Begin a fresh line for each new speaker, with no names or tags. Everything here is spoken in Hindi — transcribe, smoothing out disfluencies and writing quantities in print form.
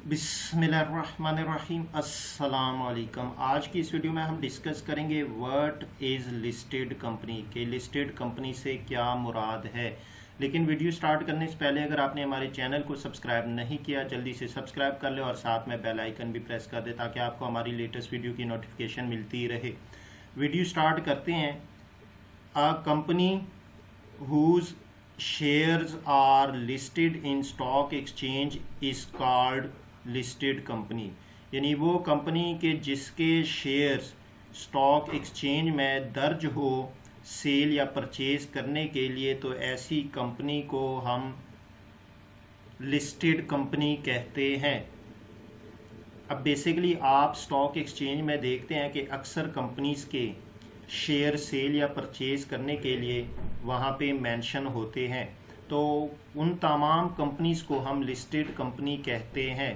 बिस्मिल्लाहिर्रहमानिर्रहीम अस्सलाम वालेकुम। आज की इस वीडियो में हम डिस्कस करेंगे व्हाट इज़ लिस्टेड कंपनी के लिस्टेड कंपनी से क्या मुराद है। लेकिन वीडियो स्टार्ट करने से पहले अगर आपने हमारे चैनल को सब्सक्राइब नहीं किया जल्दी से सब्सक्राइब कर ले और साथ में बेल आइकन भी प्रेस कर दे ताकि आपको हमारी लेटेस्ट वीडियो की नोटिफिकेशन मिलती रहे। वीडियो स्टार्ट करते हैं। A company whose shares are listed in stock exchange is called listed company। यानी वो कंपनी के जिसके शेयर्स स्टॉक एक्सचेंज में दर्ज हो सेल या परचेज करने के लिए, तो ऐसी कंपनी को हम लिस्टेड कंपनी कहते हैं। अब बेसिकली आप स्टॉक एक्सचेंज में देखते हैं कि अक्सर कंपनीज के शेयर सेल या परचेज करने के लिए वहाँ पे मेंशन होते हैं, तो उन तमाम कंपनीज को हम लिस्टेड कंपनी कहते हैं।